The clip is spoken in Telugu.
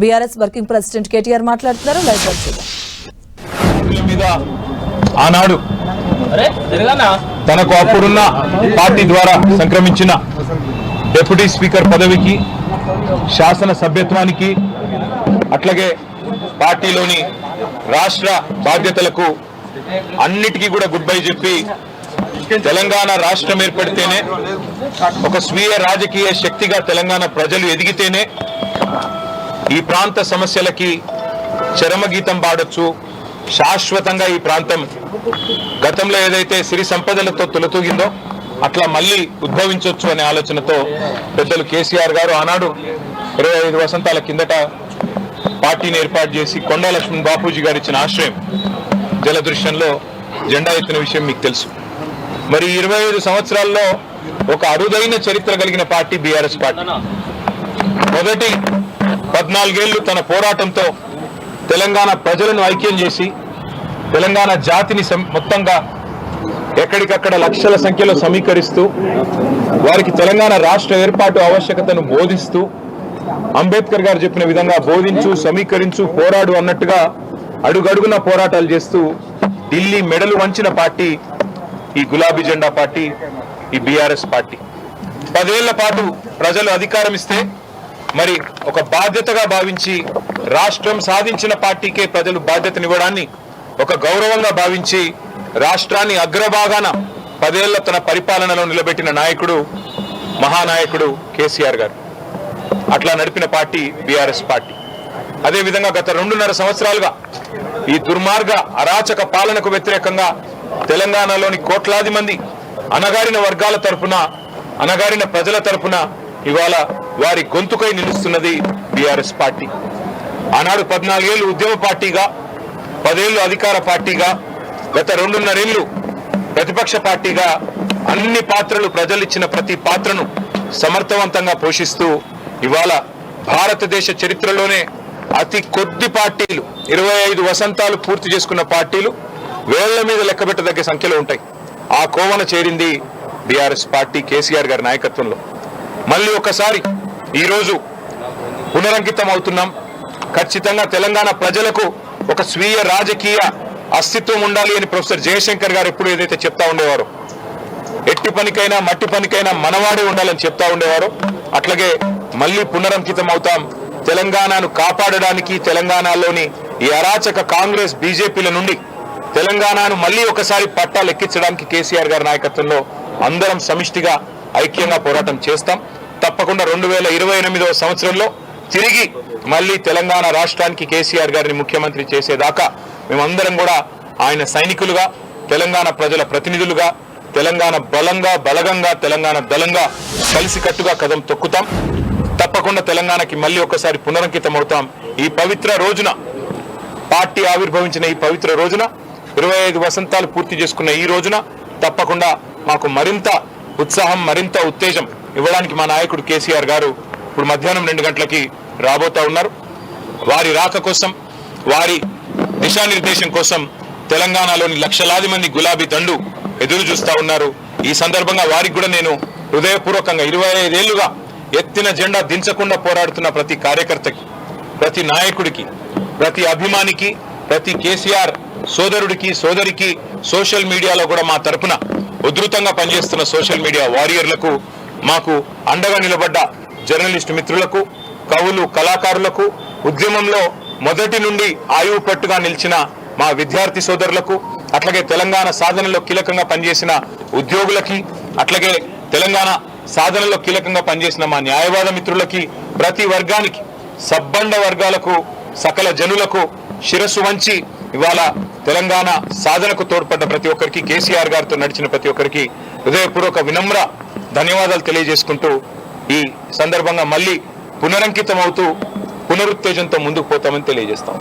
బీఆర్ఎస్ వర్కింగ్ ప్రెసిడెంట్ కేటీఆర్ మాట్లాడుతున్నారు. లైవ్ చూద్దాం. ఆనాడు తనకు అప్పుడున్న పార్టీ ద్వారా సంక్రమించిన డిప్యూటీ స్పీకర్ పదవికి, శాసన సభ్యత్వానికి, అట్లాగే పార్టీలోని రాష్ట్ర బాధ్యతలకు అన్నిటికీ కూడా గుడ్ బై చెప్పి తెలంగాణ రాష్ట్రం ఏర్పడితేనే ఒక స్వీయ రాజకీయ శక్తిగా తెలంగాణ ప్రజలు ఎదిగితేనే ఈ ప్రాంత సమస్యలకి చరమగీతం పాడొచ్చు, శాశ్వతంగా ఈ ప్రాంతం గతంలో ఏదైతే సిరి సంపదలతో తొలతూగిందో అట్లా మళ్ళీ ఉద్భవించవచ్చు అనే ఆలోచనతో పెద్దలు కేసీఆర్ గారు ఆనాడు 25 వసంతాల కిందట పార్టీని ఏర్పాటు చేసి కొండా లక్ష్మణ్ బాపూజీ గారు ఇచ్చిన ఆశ్రయం జలదృశ్యంలో జెండా ఎత్తిన విషయం మీకు తెలుసు. మరి 25 సంవత్సరాల్లో ఒక అరుదైన చరిత్ర కలిగిన పార్టీ బీఆర్ఎస్ పార్టీ. మొదటి 14 ఏళ్లు తన పోరాటంతో తెలంగాణ ప్రజలను ఐక్యం చేసి తెలంగాణ జాతిని మొత్తంగా ఎక్కడికక్కడ లక్షల సంఖ్యలో సమీకరిస్తూ వారికి తెలంగాణ రాష్ట్ర ఏర్పాటు ఆవశ్యకతను బోధిస్తూ అంబేద్కర్ గారు చెప్పిన విధంగా బోధించు, సమీకరించు, పోరాడు అన్నట్టుగా అడుగడుగున పోరాటాలు చేస్తూ ఢిల్లీ మెడలు వంచిన పార్టీ ఈ గులాబీ జెండా పార్టీ, ఈ బీఆర్ఎస్ పార్టీ. 10 ఏళ్ల పాటు ప్రజలు అధికారం ఇస్తే మరి ఒక బాధ్యతగా భావించి రాష్ట్రం సాధించిన పార్టీకే ప్రజలు బాధ్యతనివ్వడాన్ని ఒక గౌరవంగా భావించి రాష్ట్రాన్ని అగ్రభాగాన 10 ఏళ్ల తన పరిపాలనలో నిలబెట్టిన నాయకుడు మహానాయకుడు కేసీఆర్ గారు. అట్లా నడిపిన పార్టీ బీఆర్ఎస్ పార్టీ. అదేవిధంగా గత 2.5 సంవత్సరాలుగా ఈ దుర్మార్గ అరాచక పాలనకు వ్యతిరేకంగా తెలంగాణలోని కోట్లాది మంది అణగారిన వర్గాల తరపున, అణగారిన ప్రజల తరపున ఇవాళ వారి గొంతుకై నిలుస్తున్నది బీఆర్ఎస్ పార్టీ. ఆనాడు 14 ఏళ్లు ఉద్యమ పార్టీగా, 10 ఏళ్లు అధికార పార్టీగా, గత 2.5 ఏళ్లు ప్రతిపక్ష పార్టీగా అన్ని పాత్రలు, ప్రజలిచ్చిన ప్రతి పాత్రను సమర్థవంతంగా పోషిస్తూ ఇవాళ భారతదేశ చరిత్రలోనే అతి కొద్ది పార్టీలు, 25 వసంతాలు పూర్తి చేసుకున్న పార్టీలు వేళ్ల మీద లెక్కబెట్టదగ్గ సంఖ్యలో ఉంటాయి. ఆ కోవన చేరింది బీఆర్ఎస్ పార్టీ కేసీఆర్ గారి నాయకత్వంలో. మళ్ళీ ఒకసారి ఈరోజు పునరంకితం అవుతున్నాం. ఖచ్చితంగా తెలంగాణ ప్రజలకు ఒక స్వీయ రాజకీయ అస్తిత్వం ఉండాలి అని ప్రొఫెసర్ జయశంకర్ గారు ఎప్పుడు ఏదైతే చెప్తా ఉండేవారో, ఎట్టి పనికైనా మట్టి పనికైనా మనవాడే ఉండాలని చెప్తా ఉండేవారో, అట్లాగే మళ్ళీ పునరంకితం అవుతాం. తెలంగాణను కాపాడడానికి, తెలంగాణలోని ఈ అరాచక కాంగ్రెస్ బీజేపీల నుండి తెలంగాణను మళ్ళీ ఒకసారి పట్టాలు ఎక్కించడానికి కేసీఆర్ గారి నాయకత్వంలో అందరం సమిష్టిగా ఐక్యంగా పోరాటం చేస్తాం. తప్పకుండా 2028వ సంవత్సరంలో తిరిగి మళ్ళీ తెలంగాణ రాష్ట్రానికి కేసీఆర్ గారిని ముఖ్యమంత్రి చేసేదాకా మేమందరం కూడా ఆయన సైనికులుగా, తెలంగాణ ప్రజల ప్రతినిధులుగా, తెలంగాణ బలంగా, బలగంగా, తెలంగాణ దళంగా కలిసికట్టుగా కదం తొక్కుతాం. తప్పకుండా తెలంగాణకి మళ్ళీ ఒకసారి పునరంకితం అవుతాం. ఈ పవిత్ర రోజున, పార్టీ ఆవిర్భవించిన ఈ పవిత్ర రోజున, 25 వసంతాలు పూర్తి చేసుకున్న ఈ రోజున తప్పకుండా మాకు మరింత ఉత్సాహం, మరింత ఉత్తేజం ఇవ్వడానికి మా నాయకుడు కేసీఆర్ గారు ఇప్పుడు మధ్యాహ్నం 2 గంటలకి రాబోతా ఉన్నారు. వారి రాక కోసం, వారి దిశానిర్దేశం కోసం తెలంగాణలోని లక్షలాది మంది గులాబీ దండు ఎదురు చూస్తా ఉన్నారు. ఈ సందర్భంగా వారికి కూడా నేను హృదయపూర్వకంగా 25 ఏళ్లుగా ఎత్తిన జెండా దించకుండా పోరాడుతున్న ప్రతి కార్యకర్తకి, ప్రతి నాయకుడికి, ప్రతి అభిమానికి, ప్రతి కేసీఆర్ సోదరుడికి, సోదరికి, సోషల్ మీడియాలో కూడా మా తరపున ఉధృతంగా పనిచేస్తున్న సోషల్ మీడియా వారియర్లకు, మాకు అండగా నిలబడ్డ జర్నలిస్టు మిత్రులకు, కవులు, కళాకారులకు, ఉద్యమంలో మొదటి నుండి ఆయువు పట్టుగా నిలిచిన మా విద్యార్థి సోదరులకు, అట్లాగే తెలంగాణ సాధనలో కీలకంగా పనిచేసిన ఉద్యోగులకి, అట్లాగే తెలంగాణ సాధనలో కీలకంగా పనిచేసిన మా న్యాయవాద మిత్రులకి, ప్రతి వర్గానికి, సబ్బండ వర్గాలకు, సకల జనులకు శిరస్సు వంచి ఇవాళ తెలంగాణ సాధనకు తోడ్పడ్డ ప్రతి ఒక్కరికి, కేసీఆర్ గారితో నడిచిన ప్రతి ఒక్కరికి హృదయపూర్వక వినమ్ర ధన్యవాదాలు తెలియజేసుకుంటూ ఈ సందర్భంగా మళ్ళీ పునరంకితం అవుతూ పునరుత్తేజంతో ముందుకు పోతామని తెలియజేస్తాం.